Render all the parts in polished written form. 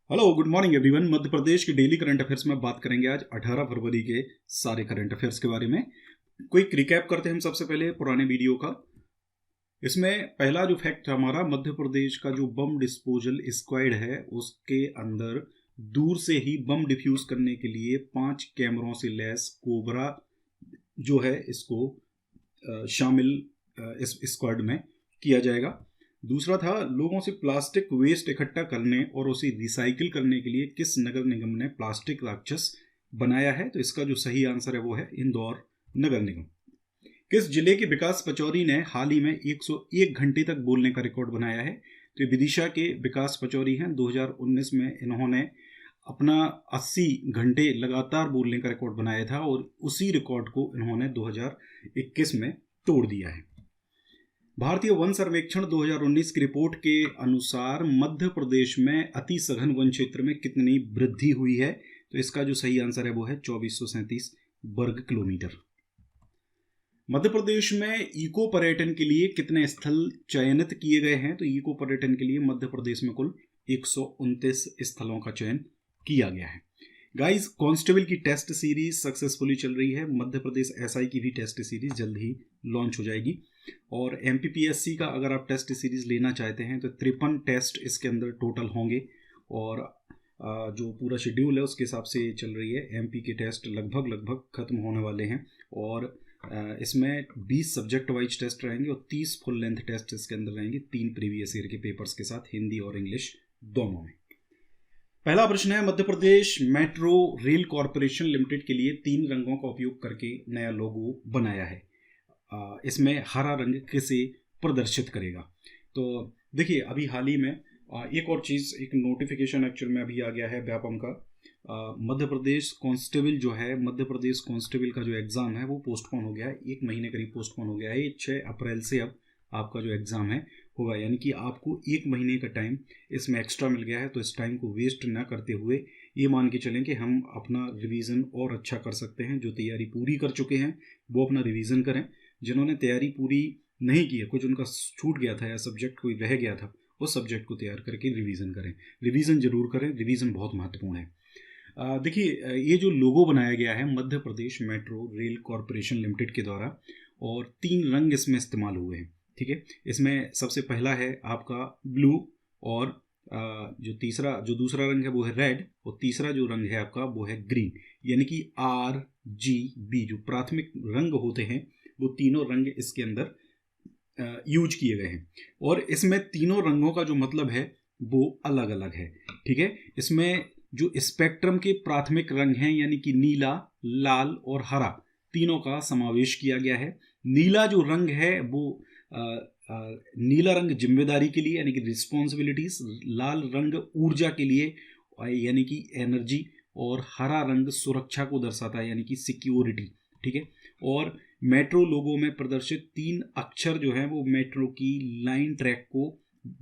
Hello good morning everyone. Madhya Pradesh के daily current affairs में बात करेंगे आज 18 फरवरी के सारे करंट अफेयर्स के बारे में। क्विक रिकैप करते हैं हम सबसे पहले पुराने वीडियो का। इसमें पहला जो फैक्ट था हमारा, मध्य प्रदेश का जो बम डिस्पोजल स्क्वाड है उसके अंदर दूर से ही बम डिफ्यूज करने के लिए 5 कैमरों से लैस कोबरा जो है इसको शामिल इस स्क्वाड में किया जाएगा। दूसरा था, लोगों से प्लास्टिक वेस्ट इकट्ठा करने और उसे रिसाइकिल करने के लिए किस नगर निगम ने प्लास्टिक राक्षस बनाया है? तो इसका जो सही आंसर है वो है इंदौर नगर निगम। किस जिले के विकास पचौरी ने हाल ही में 101 घंटे तक बोलने का रिकॉर्ड बनाया है? तो विदिशा के विकास पचौरी हैं। 2019 में इन्होंने अपना 80 घंटे लगातार बोलने का रिकॉर्ड बनाया था और उसी रिकॉर्ड को इन्होंने 2021 में तोड़ दिया है। भारतीय वन सर्वेक्षण 2019 की रिपोर्ट के अनुसार मध्य प्रदेश में अति सघन वन क्षेत्र में कितनी वृद्धि हुई है? तो इसका जो सही आंसर है वो है 2437 वर्ग किलोमीटर। मध्य प्रदेश में इको पर्यटन के लिए कितने स्थल चयनित किए गए हैं? तो इको पर्यटन के लिए मध्य प्रदेश में कुल 129 स्थलों का चयन किया गया है। गाइस, कांस्टेबल की टेस्ट सीरीज सक्सेसफुली चल रही है। मध्य प्रदेश एसआई की भी टेस्ट सीरीज जल्द ही लॉन्च हो जाएगी। और एमपीपीएससी का अगर आप टेस्ट सीरीज लेना चाहते हैं तो 53 टेस्ट इसके अंदर टोटल होंगे और जो पूरा शेड्यूल है उसके हिसाब से चल रही है। एमपी के टेस्ट लगभग खत्म होने वाले हैं और इसमें 20 सब्जेक्ट वाइज टेस्ट रहेंगे और 30 फुल लेंथ टेस्ट इसके अंदर रहेंगे, 3 प्रीवियस ईयर के पेपर्स के साथ, हिंदी और इंग्लिश दोनों में। पहला प्रश्न है, Madhya Pradesh metro rail corporation limited के लिए 3 रंगों का उपयोग करके नया लोगो बनाया है। इसमें हरा रंग किसे प्रदर्शित करेगा? तो देखिए, अभी हाल ही में एक और चीज़, एक नोटिफिकेशन एक्चुअल में अभी आ गया है व्यापम का। मध्य प्रदेश कांस्टेबल जो है, मध्य प्रदेश कांस्टेबल का जो एग्ज़ाम है वो पोस्टपोन हो गया है। 1 महीने करीब पोस्टपोन हो गया है। 6 अप्रैल से अब आपका जो एग्ज़ाम है होगा, यानी कि आपको 1 महीने का टाइम इसमें एक्स्ट्रा मिल गया है। तो इस टाइम को वेस्ट ना करते हुए ये मान के चलें कि हम अपना रिवीजन और अच्छा कर सकते हैं। जो तैयारी पूरी कर चुके हैं वो अपना रिवीजन करें। जिन्होंने तैयारी पूरी नहीं की है, कुछ उनका छूट गया था या सब्जेक्ट कोई रह गया था, उस सब्जेक्ट को तैयार करके रिवीजन करें। रिवीजन जरूर करें, रिवीजन बहुत महत्वपूर्ण है। देखिए, ये जो लोगो बनाया गया है Madhya Pradesh metro rail corporation limited के द्वारा, और 3 रंग इसमें इस्तेमाल हुए हैं। ठीक है, इसमें सबसे पहला है आपका ब्लू और जो दूसरा रंग है वो है रेड और तीसरा जो रंग है आपका वो है ग्रीन। यानी कि RGB जो प्राथमिक रंग होते हैं वो तीनों रंग इसके अंदर यूज किए गए हैं और इसमें तीनों रंगों का जो मतलब है वो अलग अलग है। ठीक है, इसमें जो स्पेक्ट्रम के प्राथमिक रंग हैं यानी कि नीला, लाल और हरा, तीनों का समावेश किया गया है। नीला जो रंग है वो नीला रंग जिम्मेदारी के लिए यानी कि रिस्पॉन्सिबिलिटीज, लाल रंग ऊर्जा के लिए यानी कि एनर्जी, और हरा रंग सुरक्षा को दर्शाता है यानी कि सिक्योरिटी। ठीक है, और मेट्रो लोगो में प्रदर्शित 3 अक्षर जो हैं वो मेट्रो की लाइन ट्रैक को,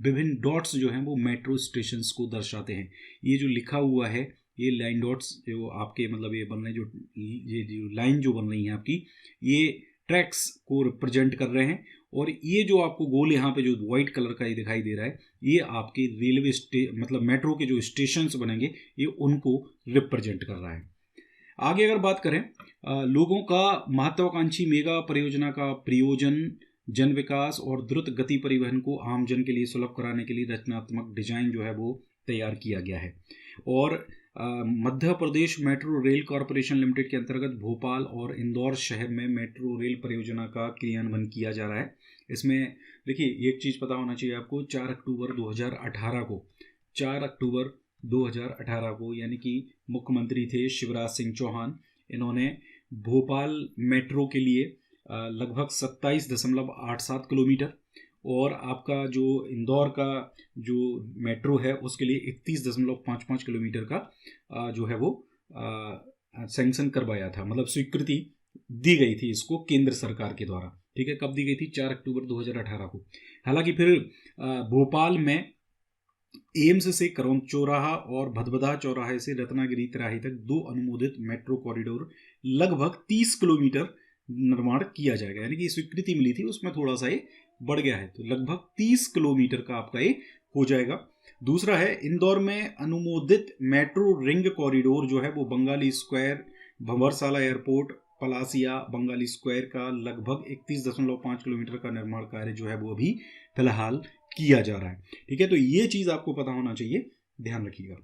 विभिन्न डॉट्स जो हैं वो मेट्रो स्टेशंस को दर्शाते हैं। ये जो लिखा हुआ है, ये लाइन डॉट्स जो आपके मतलब ये बन रहे, ये जो लाइन जो बन रही है आपकी, ये ट्रैक्स को रिप्रेजेंट कर रहे हैं। और ये जो आपको गोल यहाँ पे जो व्हाइट कलर का ये दिखाई दे रहा है, ये आपके रेलवे मतलब मेट्रो के जो स्टेशंस बनेंगे ये उनको रिप्रेजेंट कर रहा है। आगे अगर बात करें, लोगों का महत्वाकांक्षी मेगा परियोजना का प्रयोजन जन विकास और द्रुत गति परिवहन को आम जन के लिए सुलभ कराने के लिए रचनात्मक डिजाइन जो है वो तैयार किया गया है। और Madhya Pradesh metro rail corporation limited के अंतर्गत भोपाल और इंदौर शहर में मेट्रो रेल परियोजना का क्रियान्वयन किया जा रहा है। इसमें देखिए, एक चीज़ पता होना चाहिए आपको, 4 अक्टूबर 2018 को यानी कि मुख्यमंत्री थे शिवराज सिंह चौहान, इन्होंने भोपाल मेट्रो के लिए लगभग 27.87 किलोमीटर और आपका जो इंदौर का जो मेट्रो है उसके लिए 31.55 किलोमीटर का जो है वो सैंक्शन करवाया था, मतलब स्वीकृति दी गई थी इसको केंद्र सरकार के द्वारा। ठीक है, कब दी गई थी? 4 अक्टूबर 2018 को। हालांकि फिर भोपाल में एम्स से करौंद चौराहा और भदभदा चौराहे से रत्नागिरी तिराही तक 2 अनुमोदित मेट्रो कॉरिडोर लगभग 30 किलोमीटर निर्माण किया जाएगा। यानी कि स्वीकृति मिली थी उसमें थोड़ा सा ये बढ़ गया है, तो लगभग 30 किलोमीटर का आपका ये हो जाएगा। दूसरा है इंदौर में अनुमोदित मेट्रो रिंग कॉरिडोर जो है वो Bengali square, Bhanwarsala airport, Palasia, Bengali square का लगभग 31.5 किलोमीटर का निर्माण कार्य जो है वो अभी फिलहाल किया जा रहा है। ठीक है, तो ये चीज आपको पता होना चाहिए, ध्यान रखिएगा।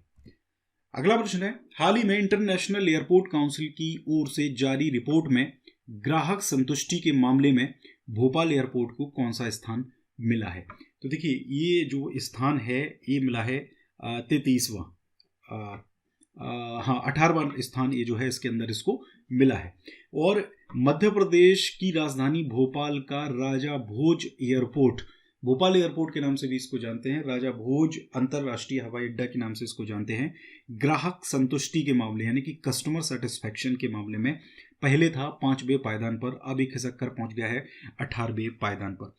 अगला प्रश्न है, हाल ही में इंटरनेशनल एयरपोर्ट काउंसिल की ओर से जारी रिपोर्ट में ग्राहक संतुष्टि के मामले में भोपाल एयरपोर्ट को कौन सा स्थान मिला है? तो देखिए, ये जो स्थान है ये मिला है 33वां, हाँ 18वां स्थान ये जो है इसके अंदर इसको मिला है। और मध्य प्रदेश की राजधानी भोपाल का राजा भोज एयरपोर्ट, भोपाल एयरपोर्ट के नाम से भी इसको जानते हैं, राजा भोज अंतरराष्ट्रीय हवाई अड्डा के नाम से इसको जानते हैं, ग्राहक संतुष्टि के मामले यानी कि कस्टमर सेटिस्फैक्शन के मामले में पहले था 5वें पायदान पर, अब एक खिसक कर पहुंच गया है 18वें पायदान पर।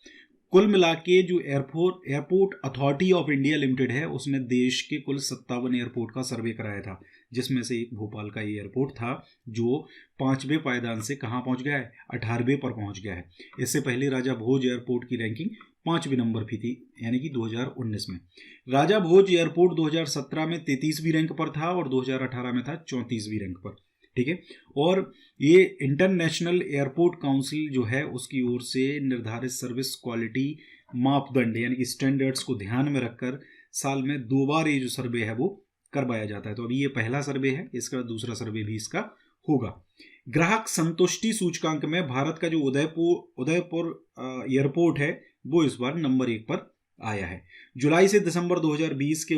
कुल मिला के जो airport authority of India limited है उसने देश के कुल 57 एयरपोर्ट का सर्वे कराया था, जिसमें से एक भोपाल का एयरपोर्ट था जो 5वें पायदान से कहाँ पहुंच गया है, 18वें पर पहुंच गया है। इससे पहले राजा भोज एयरपोर्ट की रैंकिंग 5वें नंबर पर थी, यानी कि 2019 में। राजा भोज एयरपोर्ट 2017 में 33वीं रैंक पर था और 2018 में था 34वीं रैंक पर। ठीक है, और ये इंटरनेशनल एयरपोर्ट काउंसिल जो है उसकी ओर से निर्धारित सर्विस क्वालिटी मापदंड यानी कि स्टैंडर्ड्स को ध्यान में रखकर साल में 2 बार ये जो सर्वे है वो करवाया जाता है। तो अभी ये पहला सर्वे है, इसका दूसरा सर्वे भी इसका होगा। ग्राहक संतुष्टि सूचकांक में भारत का जो उदयपुर एयरपोर्ट है वो इस बार नंबर 1 पर आया है। जुलाई से दिसंबर 2020 के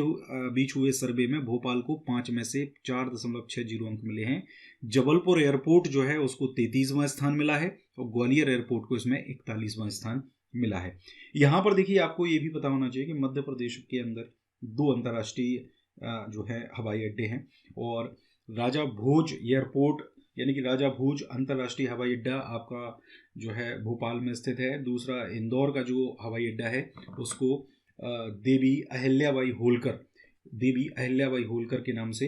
बीच हुए सर्वे में भोपाल को 5 में से 4.60 अंक मिले हैं। जबलपुर एयरपोर्ट जो है उसको 33वां स्थान मिला है और ग्वालियर एयरपोर्ट को इसमें 41वां स्थान मिला है। यहाँ पर देखिए, आपको ये भी पता होना चाहिए कि मध्य प्रदेश के अंदर 2 अंतर्राष्ट्रीय जो है हवाई अड्डे हैं, और राजा भोज एयरपोर्ट यानी कि राजा भोज अंतर्राष्ट्रीय हवाई अड्डा आपका जो है भोपाल में स्थित है। दूसरा इंदौर का जो हवाई अड्डा है उसको देवी अहिल्याबाई होलकर के नाम से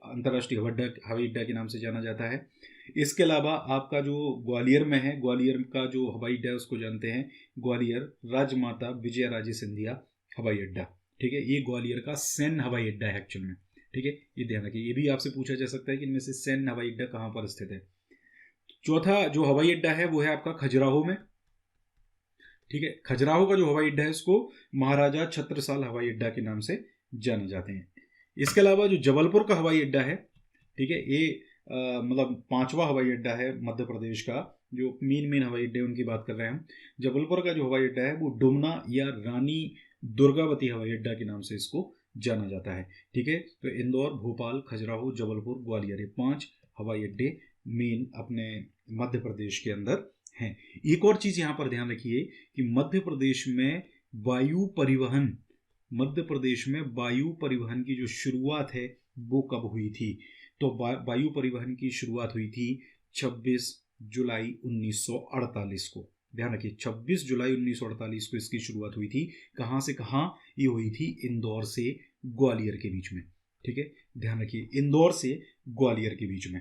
अंतर्राष्ट्रीय हवाई अड्डा के नाम से जाना जाता है। इसके अलावा आपका जो ग्वालियर में है, ग्वालियर का जो हवाई अड्डा है उसको जानते हैं ग्वालियर राजमाता विजया राजे सिंधिया हवाई अड्डा। ठीक है, ये ग्वालियर का सैन्य हवाई अड्डा है एक्चुअल में। ठीक है, ये ध्यान रखिए। ये भी आपसे पूछा जा सकता है कि इनमें से सैन्य हवाई अड्डा कहाँ पर स्थित है। चौथा जो हवाई अड्डा है वो है आपका खजुराहो में। ठीक है, खजुराहो का जो हवाई अड्डा है इसको महाराजा छत्रसाल हवाई अड्डा के नाम से जाने जाते हैं। इसके अलावा जो जबलपुर का हवाई अड्डा है, ठीक है, ये मतलब 5वां हवाई अड्डा है मध्य प्रदेश का। जो मेन हवाई अड्डे उनकी बात कर रहे हैं हम। जबलपुर का जो हवाई अड्डा है वो डुमना या रानी दुर्गावती हवाई अड्डा के नाम से इसको जाना जाता है। ठीक है, तो इंदौर, भोपाल, खजुराहो, जबलपुर, ग्वालियर, ये 5 हवाई अड्डे मेन अपने मध्य प्रदेश के अंदर हैं। एक और चीज़ यहाँ पर ध्यान रखिए कि मध्य प्रदेश में वायु परिवहन की जो शुरुआत है वो कब हुई थी? तो वायु परिवहन की शुरुआत हुई थी 26 जुलाई 1948 को। ध्यान रखिए, 26 जुलाई 1948 को इसकी शुरुआत हुई थी। कहाँ से कहाँ ये हुई थी? इंदौर से ग्वालियर के बीच में। ठीक है, ध्यान रखिए, इंदौर से ग्वालियर के बीच में।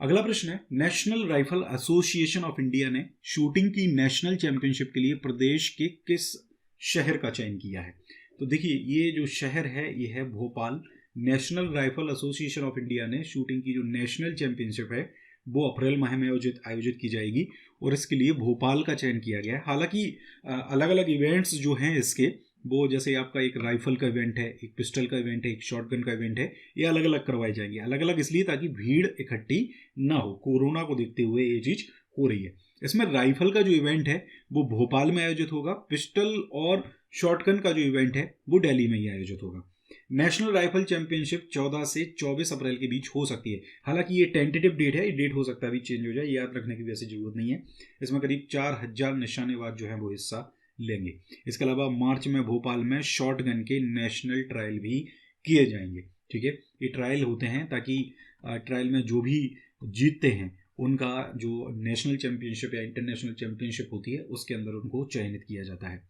अगला प्रश्न है, national rifle association of India ने शूटिंग की नेशनल चैंपियनशिप के लिए प्रदेश के किस शहर का चयन किया है? तो देखिए, ये जो शहर है ये है Bhopal. National rifle association of India ने शूटिंग की जो नेशनल चैंपियनशिप है वो अप्रैल माह में आयोजित की जाएगी और इसके लिए भोपाल का चयन किया गया है। हालांकि अलग अलग इवेंट्स जो हैं इसके, वो जैसे आपका एक राइफल का इवेंट है, एक पिस्टल का इवेंट है, एक शॉटगन का इवेंट है, ये अलग अलग करवाए जाएंगे। अलग अलग इसलिए ताकि भीड़ इकट्ठी ना हो, कोरोना को देखते हुए ये चीज़ हो रही है। इसमें राइफल का जो इवेंट है वो भोपाल में आयोजित होगा। पिस्टल और शॉटगन का जो इवेंट है वो दिल्ली में ही आयोजित होगा। नेशनल राइफल चैंपियनशिप 14 से 24 अप्रैल के बीच हो सकती है। हालांकि ये टेंटेटिव डेट है, ये डेट हो सकता है अभी चेंज हो जाए, याद रखने की वैसे जरूरत नहीं है। इसमें करीब 4000 निशानेबाज जो है वो हिस्सा लेंगे। इसके अलावा मार्च में भोपाल में शॉटगन के नेशनल ट्रायल भी किए जाएंगे। ठीक है, ये ट्रायल होते हैं ताकि ट्रायल में जो भी जीतते हैं उनका जो नेशनल चैंपियनशिप या इंटरनेशनल चैंपियनशिप होती है उसके अंदर उनको चयनित किया जाता है।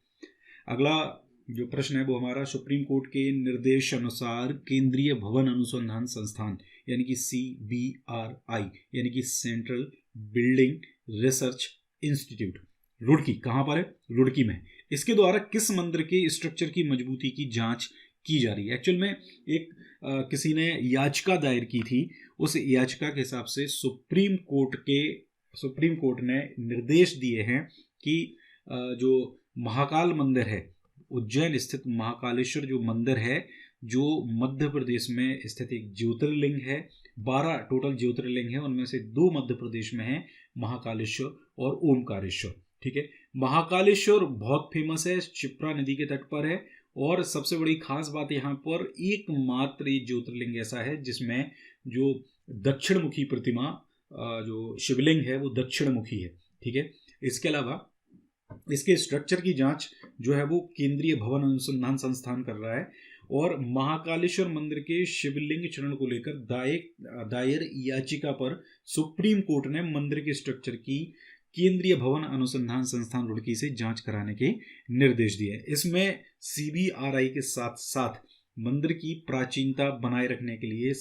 अगला जो प्रश्न है वो हमारा, सुप्रीम कोर्ट के निर्देश अनुसार केंद्रीय भवन अनुसंधान संस्थान यानी कि CBRI यानी कि central building research institute, Roorkee. कहाँ पर है? रुड़की में। इसके द्वारा किस मंदिर के स्ट्रक्चर की मजबूती की जांच की जा रही है? एक्चुअल में एक किसी ने याचिका दायर की थी, उस याचिका के हिसाब से सुप्रीम कोर्ट ने निर्देश दिए हैं कि जो महाकाल मंदिर है, उज्जैन स्थित महाकालेश्वर जो मंदिर है, जो मध्य प्रदेश में स्थित एक ज्योतिर्लिंग है, 12 टोटल ज्योतिर्लिंग है, उनमें से 2 मध्य प्रदेश में है, महाकालेश्वर और ओमकारेश्वर। ठीक है, महाकालेश्वर बहुत फेमस है, क्षिप्रा नदी के तट पर है, और सबसे बड़ी खास बात यहाँ पर एकमात्र ये ज्योतिर्लिंग ऐसा है जिसमें जो दक्षिण मुखी प्रतिमा, जो शिवलिंग है वो दक्षिण मुखी है। ठीक है, इसके अलावा इसके स्ट्रक्चर की जांच जो है वो केंद्रीय भवन अनुसंधान संस्थान कर रहा है, और महाकालेश्वर मंदिर के शिवलिंग चरण को लेकर दायर याचिका पर सुप्रीम कोर्ट ने मंदिर के स्ट्रक्चर की केंद्रीय भवन अनुसंधान संस्थान रुड़की से जांच कराने के निर्देश दिए। इसमें CBRI के साथ साथ मंदिर की प्राचीनता बनाए रखने के लिए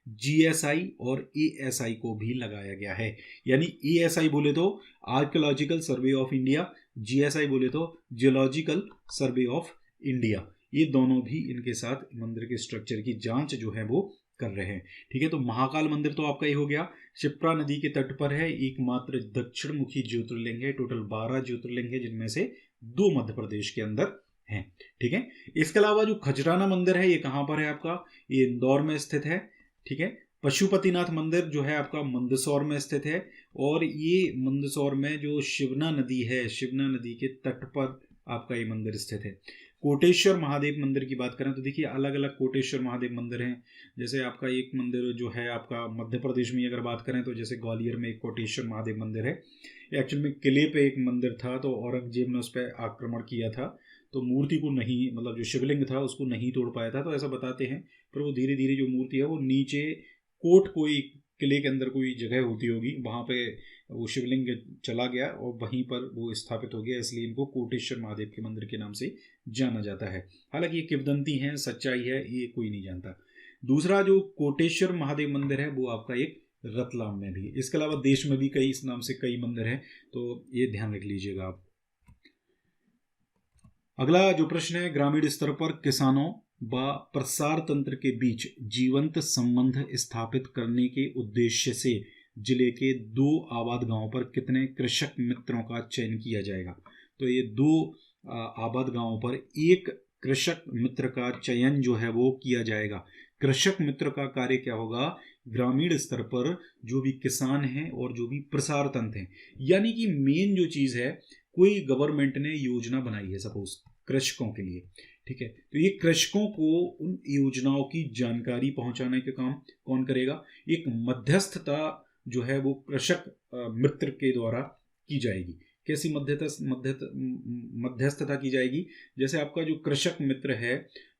GSI और ASI को भी लगाया गया है। यानी ASI बोले तो archaeological survey of India, GSI बोले तो जियोलॉजिकल सर्वे ऑफ इंडिया, ये दोनों भी इनके साथ मंदिर के स्ट्रक्चर की जांच जो है वो कर रहे हैं। ठीक है, तो महाकाल मंदिर तो आपका ये हो गया, क्षिप्रा नदी के तट पर है, एकमात्र दक्षिण मुखी ज्योतिर्लिंग है, टोटल 12 ज्योतिर्लिंग है, जिनमें से 2 मध्य प्रदेश के अंदर हैं। ठीक है, इसके अलावा जो खजराना मंदिर है, ये कहाँ पर है आपका? ये इंदौर में स्थित है। ठीक है, पशुपतिनाथ मंदिर जो है आपका मंदसौर में स्थित है, और ये मंदसौर में जो शिवना नदी है, शिवना नदी के तट पर आपका ये मंदिर स्थित है। कोटेश्वर महादेव मंदिर की बात करें तो देखिए अलग अलग कोटेश्वर महादेव मंदिर हैं। जैसे आपका एक मंदिर जो है आपका मध्य प्रदेश में अगर बात करें तो जैसे ग्वालियर में एक कोटेश्वर महादेव मंदिर है। एक्चुअल में किले पे एक मंदिर था, तो औरंगजेब ने उस पर आक्रमण किया था, तो मूर्ति को नहीं, मतलब जो शिवलिंग था उसको नहीं तोड़ पाया था, तो ऐसा बताते हैं। पर वो धीरे धीरे जो मूर्ति है वो नीचे कोट, कोई किले के अंदर कोई जगह होती होगी, वहाँ पे वो शिवलिंग चला गया और वहीं पर वो स्थापित हो गया, इसलिए इनको कोटेश्वर महादेव के मंदिर के नाम से जाना जाता है। हालांकि ये किंवदंती है, सच्चाई है, ये कोई नहीं जानता। दूसरा जो कोटेश्वर महादेव मंदिर है वो आपका एक रतलाम में भी, इसके अलावा देश में भी कई इस नाम से कई मंदिर हैं, तो ये ध्यान रख लीजिएगा आप। अगला जो प्रश्न है, ग्रामीण स्तर पर किसानों व प्रसार तंत्र के बीच जीवंत संबंध स्थापित करने के उद्देश्य से जिले के 2 आबाद गांवों पर कितने कृषक मित्रों का चयन किया जाएगा? तो ये 2 आबाद गांवों पर 1 कृषक मित्र का चयन जो है वो किया जाएगा। कृषक मित्र का कार्य क्या होगा? ग्रामीण स्तर पर जो भी किसान हैं और जो भी प्रसार तंत्र हैं, यानी कि मेन जो चीज है, कोई गवर्नमेंट ने योजना बनाई है सपोज कृषकों के लिए, ठीक है, तो ये कृषकों को उन योजनाओं की जानकारी पहुंचाने का काम कौन करेगा? एक मध्यस्थता जो है वो कृषक मित्र के द्वारा की जाएगी। कैसी मध्यस्थता की जाएगी? जैसे आपका जो कृषक मित्र है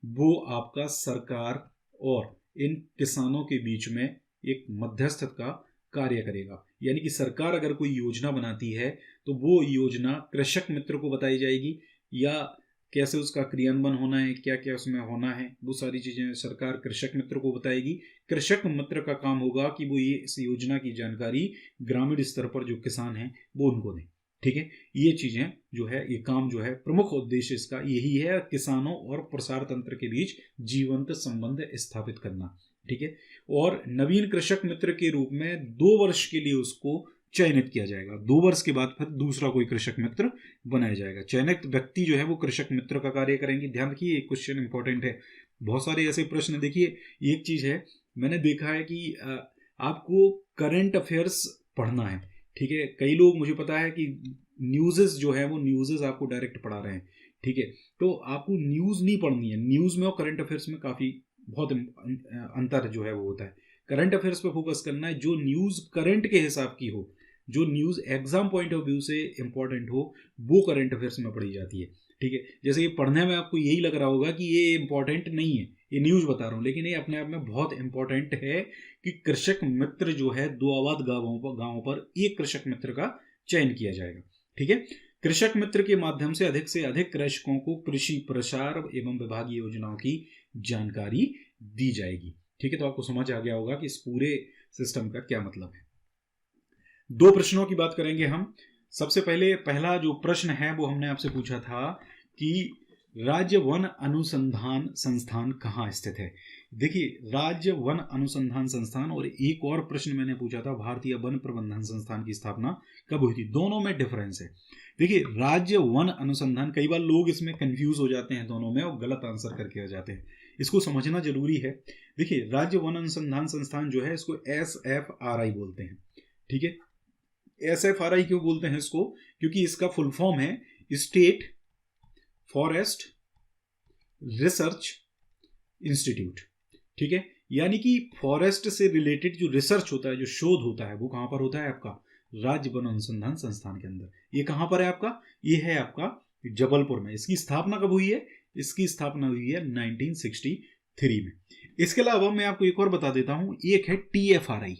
वो आपका सरकार और इन किसानों के बीच में एक मध्यस्थ का कार्य करेगा। यानी कि सरकार अगर कोई योजना बनाती है तो वो योजना कृषक मित्र को बताई जाएगी, या कैसे उसका क्रियान्वयन होना है, क्या क्या उसमें होना है, वो सारी चीजें सरकार कृषक मित्र को बताएगी। कृषक मित्र का काम होगा कि वो ये इस योजना की जानकारी ग्रामीण स्तर पर जो किसान हैं वो उनको दें। ठीक है, ये चीजें जो है, ये काम जो है, प्रमुख उद्देश्य इसका यही है, किसानों और प्रसार तंत्र के बीच जीवंत संबंध स्थापित करना। ठीक है, और नवीन कृषक मित्र के रूप में 2 वर्ष के लिए उसको चयनित किया जाएगा। 2 वर्ष के बाद फिर दूसरा कोई कृषक मित्र बनाया जाएगा। चयनित व्यक्ति जो है वो कृषक मित्र का कार्य करेंगे। ध्यान रखिए, एक क्वेश्चन इंपॉर्टेंट है, बहुत सारे ऐसे प्रश्न। देखिए एक चीज है, मैंने देखा है कि आपको करंट अफेयर्स पढ़ना है। ठीक है, कई लोग, मुझे पता है कि न्यूज़ेस जो है वो न्यूज़ेस आपको डायरेक्ट पढ़ा रहे हैं। ठीक है, तो आपको न्यूज़ नहीं पढ़नी है। न्यूज़ में और करंट अफेयर्स में काफ़ी बहुत अंतर जो है वो होता है। करंट अफेयर्स पे फोकस करना है, जो न्यूज़ करंट के हिसाब की हो, जो news exam point of view से इंपॉर्टेंट हो, वो करंट अफेयर्स में पढ़ी जाती है। ठीक है, जैसे ये पढ़ने में आपको यही लग रहा होगा कि ये इंपॉर्टेंट नहीं है, ये न्यूज़ बता रहा हूँ, लेकिन ये अपने आप में बहुत इंपॉर्टेंट है कि कृषक मित्र जो है 2 आबाद गांवों पर 1 कृषक मित्र का चयन किया जाएगा। ठीक है, कृषक मित्र के माध्यम से अधिक कृषकों को कृषि प्रसार एवं विभागीय योजनाओं की जानकारी दी जाएगी। ठीक है, तो आपको समझ आ गया होगा कि इस पूरे सिस्टम का क्या मतलब है। 2 प्रश्नों की बात करेंगे हम। सबसे पहले पहला जो प्रश्न है वो हमने आपसे पूछा था कि राज्य वन अनुसंधान संस्थान कहाँ स्थित है। देखिए, राज्य वन अनुसंधान संस्थान और एक और प्रश्न मैंने पूछा था, भारतीय वन प्रबंधन संस्थान की स्थापना कब हुई थी। दोनों में डिफरेंस है। देखिए, राज्य वन अनुसंधान, कई बार लोग इसमें कंफ्यूज हो जाते हैं दोनों में और गलत आंसर करके आ जाते हैं, इसको समझना जरूरी है। देखिए, राज्य वन अनुसंधान संस्थान जो है इसको SFRI बोलते हैं। ठीक है, SFRI क्यों बोलते हैं इसको? क्योंकि इसका फुल फॉर्म है स्टेट फॉरेस्ट रिसर्च इंस्टीट्यूट। ठीक है, यानी कि फॉरेस्ट से रिलेटेड जो रिसर्च होता है, जो शोध होता है, वो कहां पर होता है? आपका राज्य वन अनुसंधान संस्थान के अंदर। ये कहां पर है आपका? ये है आपका जबलपुर में। इसकी स्थापना कब हुई है? इसकी स्थापना हुई है 1963 में। इसके अलावा मैं आपको एक और बता देता हूं, एक है TFRI।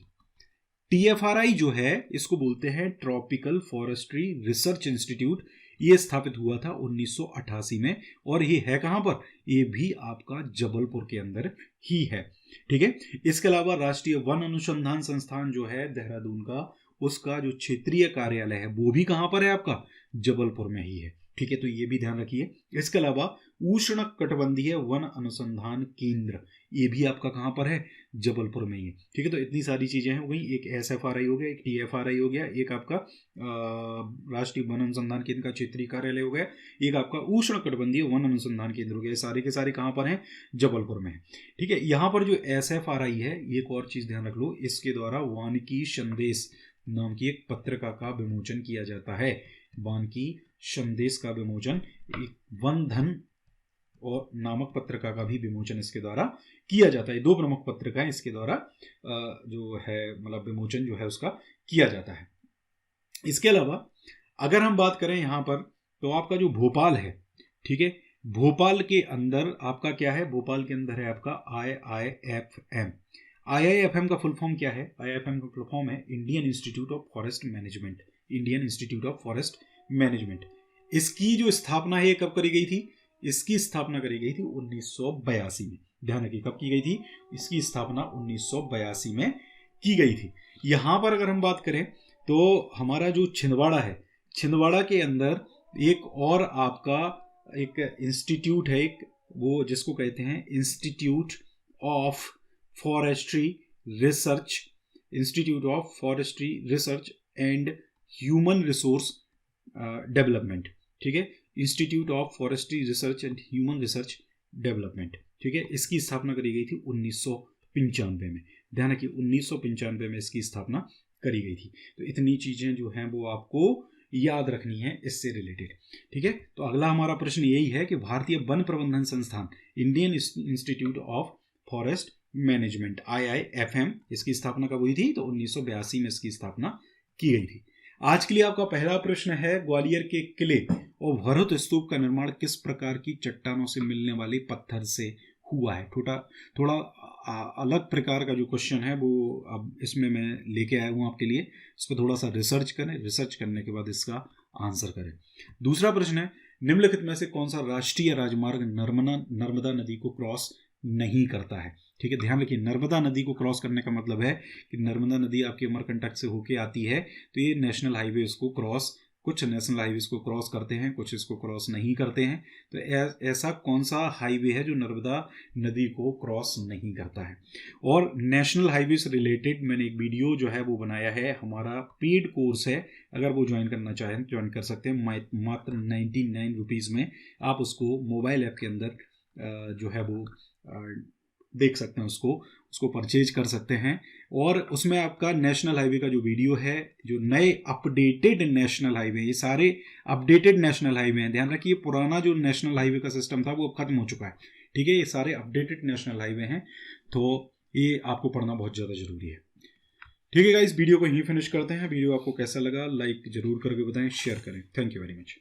TFRI जो है इसको बोलते हैं ट्रॉपिकल फॉरेस्ट्री रिसर्च इंस्टीट्यूट। ये स्थापित हुआ था 1988 में और ये है कहां पर? ये भी आपका जबलपुर के अंदर ही है। ठीक है, इसके अलावा राष्ट्रीय वन अनुसंधान संस्थान जो है देहरादून का, उसका जो क्षेत्रीय कार्यालय है वो भी कहां पर है? आपका जबलपुर में ही है। ठीक है, तो ये भी ध्यान रखिए। इसके अलावा उष्ण कटिबंधीय वन अनुसंधान केंद्र, ये भी आपका कहां पर है? जबलपुर में ही है। ठीक है, तो इतनी सारी चीजें हैं वही, एक SFRI हो गया, एक TFRI हो गया, एक आपका राष्ट्रीय वन अनुसंधान केंद्र का क्षेत्रीय कार्यालय हो गया, एक आपका उष्ण कटिबंधीय वन अनुसंधान केंद्र हो गया। सारे के सारे कहां पर हैं? जबलपुर में है। ठीक है, यहां पर जो SFRI है, एक और चीज ध्यान रख लो, इसके द्वारा वानिकी संदेश नाम की एक पत्रिका का विमोचन किया जाता है। वानिकी संदेश का विमोचन, वन धन और नामक पत्रिका का भी विमोचन इसके द्वारा किया जाता है। दो प्रमुख पत्रिकाएं इसके द्वारा जो है मतलब विमोचन जो है उसका किया जाता है। इसके अलावा अगर हम बात करें यहाँ पर, तो आपका जो भोपाल है, ठीक है, भोपाल के अंदर आपका क्या है? भोपाल के अंदर है आपका IIFM। IIFM का फुल फॉर्म क्या है? IIFM का फुल फॉर्म है Indian institute of forest management. Indian institute of forest management. इसकी जो स्थापना है कब करी गई थी? इसकी स्थापना करी गई थी 1982 में। ध्यान रखिए, कब की गई थी? इसकी स्थापना 1982 में की गई थी। यहां पर अगर हम बात करें तो हमारा जो छिंदवाड़ा है, छिंदवाड़ा के अंदर एक और आपका एक इंस्टीट्यूट है, एक वो जिसको कहते हैं institute of forestry research, institute of forestry research and human resource development. ठीक है, institute of forestry research and human research development. ठीक है, इसकी स्थापना करी गई थी 1995 में। ध्यान रखिए, 1995 में इसकी स्थापना करी गई थी। तो इतनी चीजें जो हैं वो आपको याद रखनी है इससे रिलेटेड। ठीक है, तो अगला हमारा प्रश्न यही है कि भारतीय वन प्रबंधन संस्थान Indian institute of forest management IIFM, इसकी स्थापना कब हुई थी? तो 1982 में इसकी स्थापना की गई थी। आज के लिए आपका पहला प्रश्न है, ग्वालियर के किले और भरत स्तूप का निर्माण किस प्रकार की चट्टानों से मिलने वाले पत्थर से हुआ है? थोड़ा अलग प्रकार का जो क्वेश्चन है वो अब इसमें मैं लेके आया हूँ आपके लिए। इस पर थोड़ा सा रिसर्च करें, रिसर्च करने के बाद इसका आंसर करें। दूसरा प्रश्न है, निम्नलिखित में से कौन सा राष्ट्रीय राजमार्ग नर्मदा नदी को क्रॉस नहीं करता है? ठीक है, ध्यान रखिए, नर्मदा नदी को क्रॉस करने का मतलब है कि नर्मदा नदी आपके अमरकंटक से होके आती है, तो ये नेशनल हाईवे इसको क्रॉस, कुछ नेशनल हाईवे को क्रॉस करते हैं, कुछ इसको क्रॉस नहीं करते हैं। तो ऐसा कौन सा हाईवे है जो नर्मदा नदी को क्रॉस नहीं करता है? और नेशनल हाईवे से रिलेटेड मैंने एक वीडियो जो है वो बनाया है, हमारा पेड कोर्स है, अगर वो ज्वाइन करना चाहें ज्वाइन कर सकते हैं। मात्र 99 रुपीज़ में आप उसको मोबाइल ऐप के अंदर जो है वो देख सकते हैं, उसको परचेज कर सकते हैं। और उसमें आपका नेशनल हाईवे का जो वीडियो है, जो नए अपडेटेड नेशनल हाईवे, ये सारे अपडेटेड नेशनल हाईवे हैं। ध्यान रखिए, पुराना जो नेशनल हाईवे का सिस्टम था वो अब खत्म हो चुका है। ठीक है, ये सारे अपडेटेड नेशनल हाईवे हैं, तो ये आपको पढ़ना बहुत ज़्यादा जरूरी है। ठीक है गाइस, वीडियो को यहीं फिनिश करते हैं। वीडियो आपको कैसा लगा लाइक जरूर करके बताएं, शेयर करें। Thank you very much.